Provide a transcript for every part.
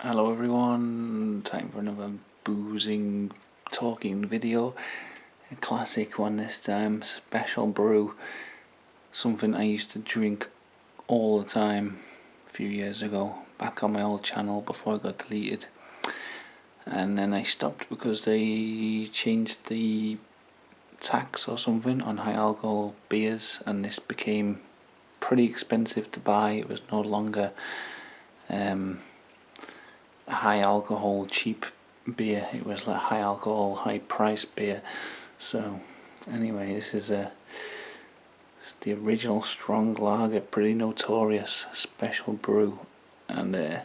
Hello everyone, time for another boozing talking video. A classic one this time, Special Brew. Something I used to drink all the time a few years ago, back on my old channel before it got deleted. And then I stopped because they changed the tax or something on high alcohol beers, and this became pretty expensive to buy. It was no longer high alcohol cheap beer, it was like high alcohol high price beer. So anyway, this is the original strong lager, pretty notorious, Special Brew. And yeah,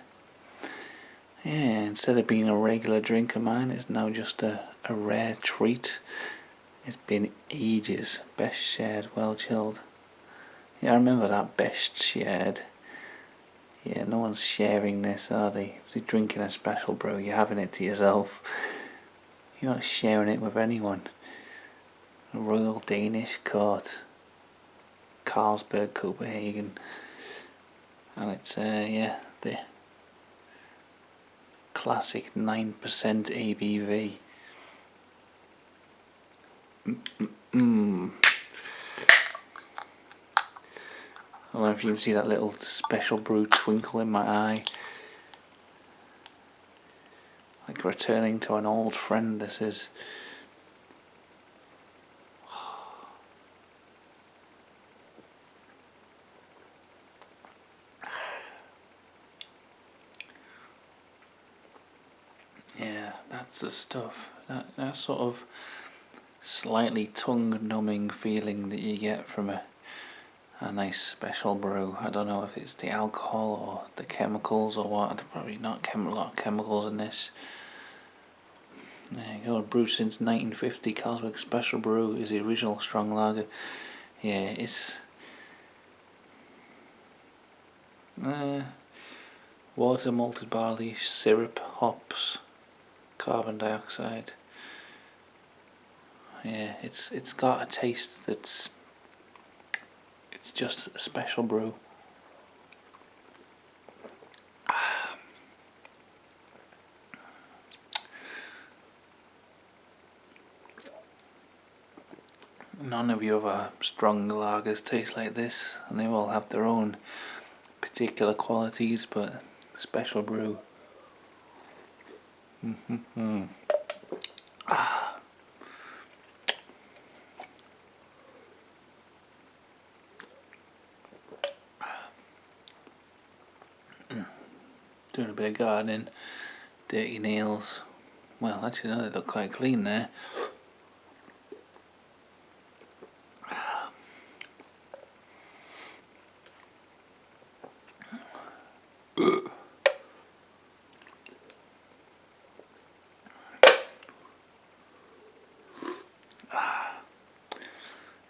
instead of being a regular drink of mine, it's now just a rare treat. It's been ages. Best shared, well chilled. Yeah, I remember that, best shared. Yeah, no one's sharing this, are they? If you're drinking a Special Brew, you're having it to yourself. You're not sharing it with anyone. A Royal Danish Court, Carlsberg, Copenhagen. And it's, yeah, the classic 9% ABV. I don't know if you can see that little Special Brew twinkle in my eye. Like returning to an old friend, this is. Yeah, that's the stuff. That sort of slightly tongue-numbing feeling that you get from a nice Special Brew. I don't know if it's the alcohol or the chemicals or what. There's probably not a lot of chemicals in this. There you go, brewed since 1950. Carlsberg Special Brew is the original strong lager. Yeah, it's water, malted barley, syrup, hops, carbon dioxide. Yeah, it's got a taste that's, it's just a Special Brew. None of your other strong lagers taste like this, and they all have their own particular qualities, but Special Brew. Doing a bit of gardening, dirty nails. Well, actually, no, they look quite clean there.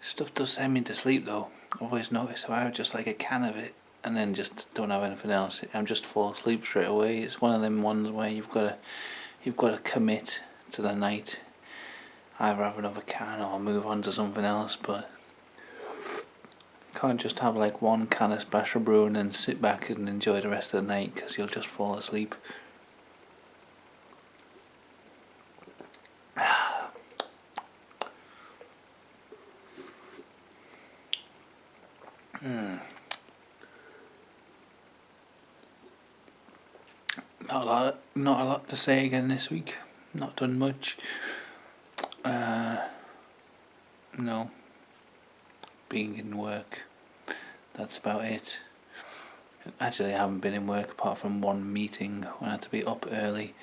Stuff does send me to sleep though. I've always noticed if I have just like a can of it and then just don't have anything else, I'm just fall asleep straight away. It's one of them ones where you've got to commit to the night. Either have another can or move on to something else, but you can't just have like one can of Special Brew and then sit back and enjoy the rest of the night, because you'll just fall asleep. Not a lot to say again this week. Not done much. No. Being in work. That's about it. Actually, I haven't been in work apart from one meeting when I had to be up early,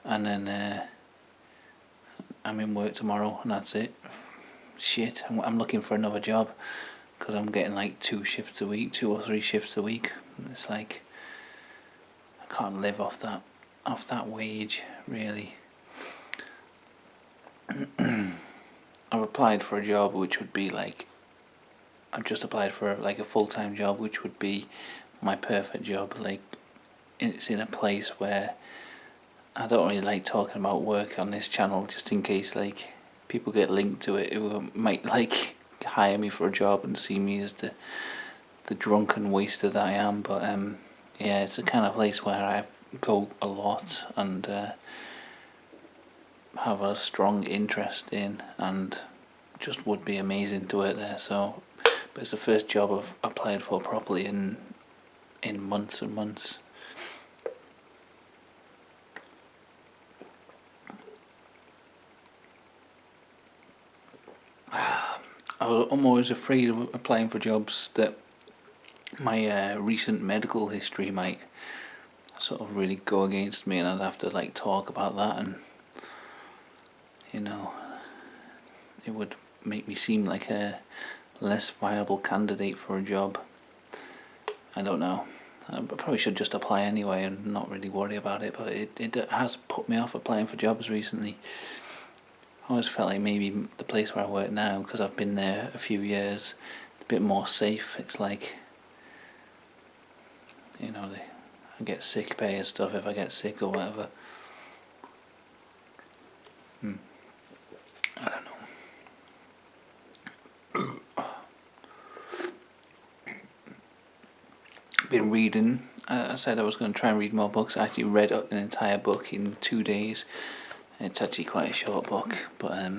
and then I'm in work tomorrow, and that's it. Shit, I'm looking for another job because I'm getting like 2 shifts a week, 2 or 3 shifts a week. It's like I can't live off that wage, really. I've applied for a job which would be like, I've just applied for like a full-time job which would be my perfect job. Like, it's in a place where I don't really like talking about work on this channel, just in case like people get linked to it who might like hire me for a job and see me as the drunken waster that I am. But yeah, it's the kind of place where go a lot and have a strong interest in, and just would be amazing to work there. So, but it's the first job I've applied for properly in months and months. I'm always afraid of applying for jobs that my recent medical history might sort of really go against me, and I'd have to like talk about that, and you know, it would make me seem like a less viable candidate for a job. I don't know. I probably should just apply anyway and not really worry about it, but it has put me off applying for jobs recently. I always felt like maybe the place where I work now, because I've been there a few years, it's a bit more safe. It's like, you know, I get sick pay and stuff if I get sick or whatever. I don't know. Been reading. I said I was going to try and read more books. I actually read an entire book in 2 days. It's actually quite a short book, but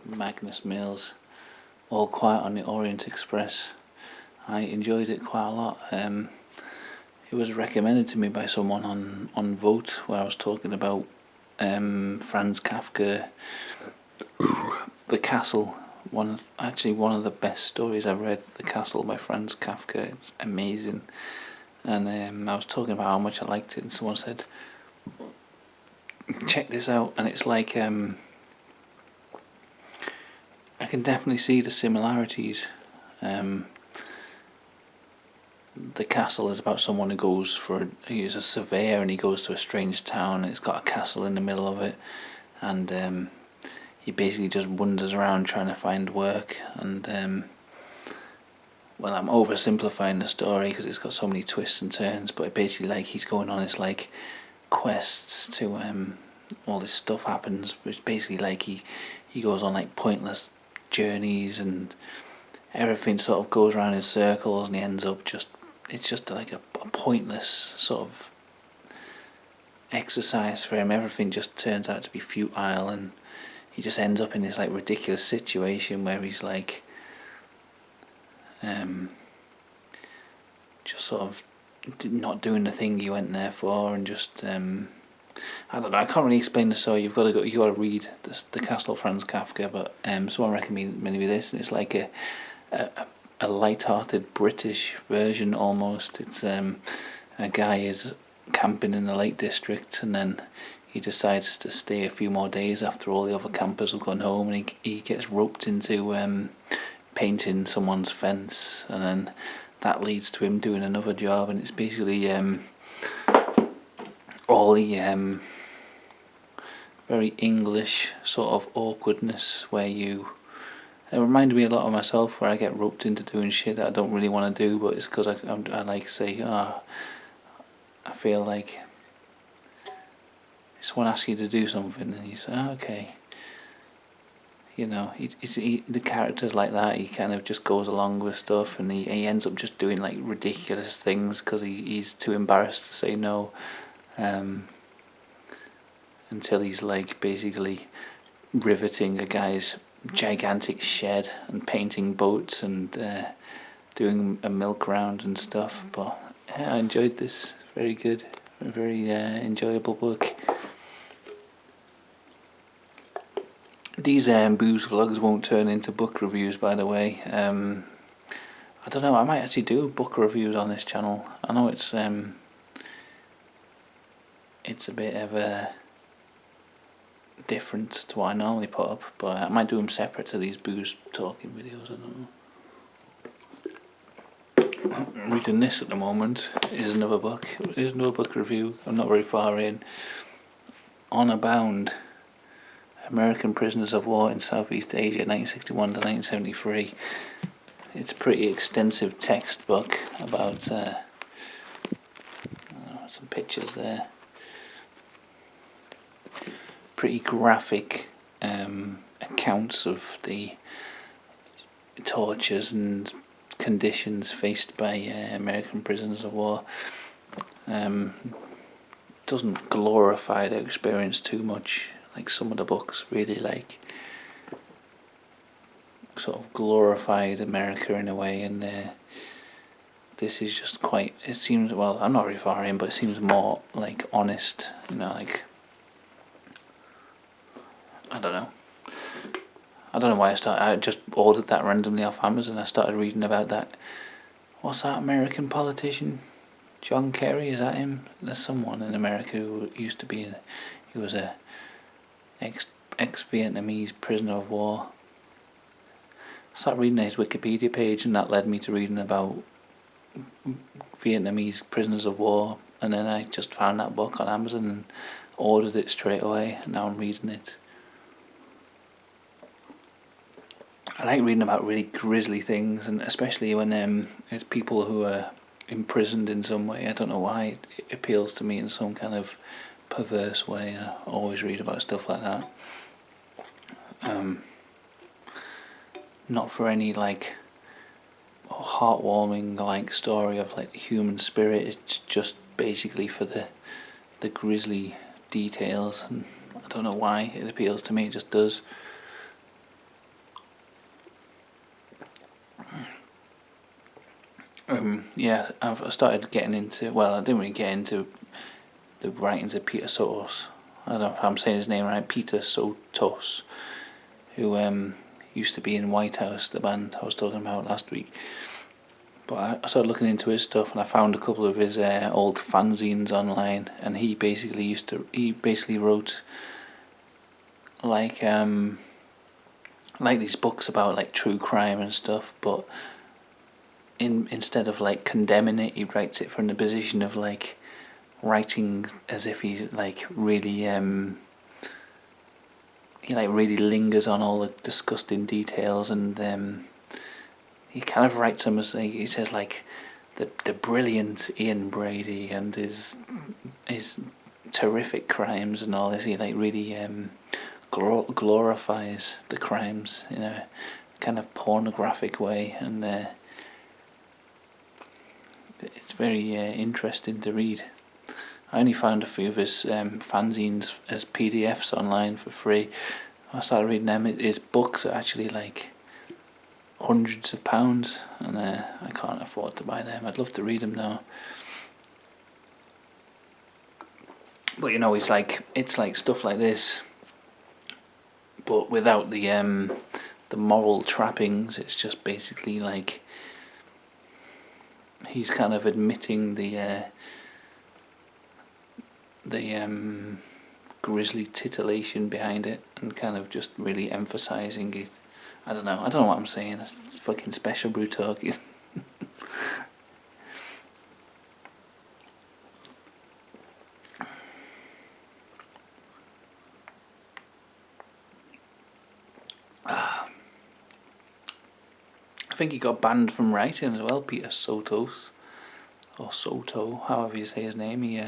Magnus Mill's All Quiet on the Orient Express. I enjoyed it quite a lot. It was recommended to me by someone on Vote, where I was talking about Franz Kafka, The Castle. One of the best stories I've read, The Castle by Franz Kafka. It's amazing. And I was talking about how much I liked it, and someone said, check this out. And it's like, I can definitely see the similarities. The Castle is about someone who he's a surveyor, and he goes to a strange town, and it's got a castle in the middle of it, and he basically just wanders around trying to find work. And well, I'm oversimplifying the story because it's got so many twists and turns, but basically, like, he's going on his like quests to all this stuff happens, which basically, like, he goes on like pointless journeys, and everything sort of goes around in circles, and he ends up it's just like a pointless sort of exercise for him. Everything just turns out to be futile, and he just ends up in this like ridiculous situation where he's like just sort of not doing the thing he went there for, and just I don't know. I can't really explain the story. You got to read the Castle of Franz Kafka. But someone recommended me this, and it's like a light-hearted British version almost. It's a guy is camping in the Lake District, and then he decides to stay a few more days after all the other campers have gone home, and he gets roped into painting someone's fence, and then that leads to him doing another job, and it's basically all the very English sort of awkwardness where it reminded me a lot of myself, where I get roped into doing shit that I don't really want to do, but it's because I like say, I feel like someone asks you to do something and you say, okay. You know, the character's like that. He kind of just goes along with stuff, and he ends up just doing like ridiculous things because he's too embarrassed to say no, until he's like basically riveting a guy's gigantic shed and painting boats and doing a milk round and stuff. But yeah, I enjoyed this. Very good, a very enjoyable book. These booze vlogs won't turn into book reviews, by the way. I don't know, I might actually do book reviews on this channel. I know it's a bit of a different to what I normally put up, but I might do them separate to these booze talking videos. I don't know. I'm reading this at the moment. Here's another book. Here's another book review. I'm not very far in. Honor Bound: American Prisoners of War in Southeast Asia, 1961 to 1973. It's a pretty extensive textbook about some pictures there. Pretty graphic accounts of the tortures and conditions faced by American prisoners of war. Doesn't glorify the experience too much, like some of the books really like sort of glorified America in a way, and this is just quite, it seems, well, I'm not really far in, but it seems more like honest, like, I don't know why I just ordered that randomly off Amazon. I started reading about that, what's that American politician, John Kerry, is that him? There's someone in America who used to be, he was a ex-Vietnamese prisoner of war. I started reading his Wikipedia page, and that led me to reading about Vietnamese prisoners of war, and then I just found that book on Amazon and ordered it straight away, and now I'm reading it. I like reading about really grisly things, and especially when it's people who are imprisoned in some way. I don't know why it appeals to me in some kind of perverse way, and I always read about stuff like that. Not for any like heartwarming like story of like the human spirit. It's just basically for the grisly details, and I don't know why it appeals to me. It just does. Yeah, I've started getting into, well, I didn't really get into the writings of Peter Sotos. I don't know if I'm saying his name right, Peter Sotos, who used to be in White House, the band I was talking about last week. But I started looking into his stuff, and I found a couple of his old fanzines online, and he basically wrote like these books about like true crime and stuff, but instead of like condemning it, he writes it from the position of like writing as if he's like really he like really lingers on all the disgusting details, and he kind of writes them as he says like the brilliant Ian Brady and his terrific crimes and all this. He like really glorifies the crimes in a kind of pornographic way, and it's very interesting to read. I only found a few of his fanzines as PDFs online for free. I started reading them. His books are actually like hundreds of pounds, and I can't afford to buy them. I'd love to read them now. But it's like stuff like this, but without the moral trappings. It's just basically like he's kind of admitting the grisly titillation behind it, and kind of just really emphasising it. I don't know what I'm saying. It's fucking special brew talking. I think he got banned from writing as well, Peter Sotos, or Soto, however you say his name. He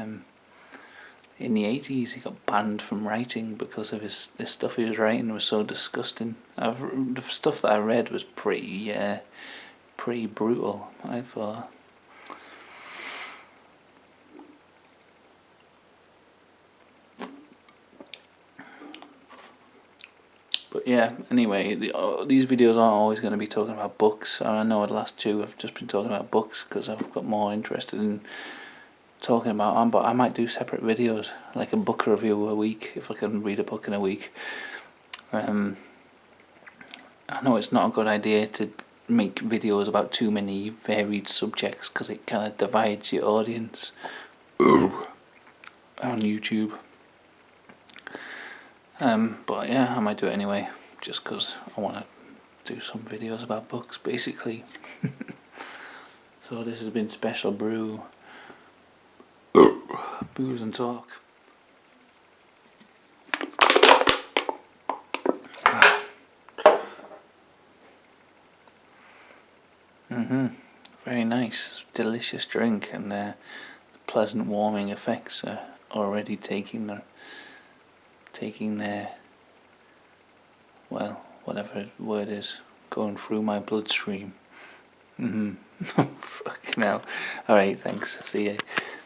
in the 80s he got banned from writing because of this stuff he was writing was so disgusting. The stuff that I read was pretty brutal, I thought. But yeah, anyway, these videos aren't always going to be talking about books. I know the last two I've just been talking about books because I've got more interested in talking about them, but I might do separate videos, like a book review a week, if I can read a book in a week. I know it's not a good idea to make videos about too many varied subjects because it kind of divides your audience on YouTube. But yeah, I might do it anyway, just because I want to do some videos about books, basically. So this has been Special Brew. Booze and talk. Very nice, delicious drink, and the pleasant warming effects are already taking their, well, whatever the word is, going through my bloodstream. Fucking hell. Alright, thanks. See ya.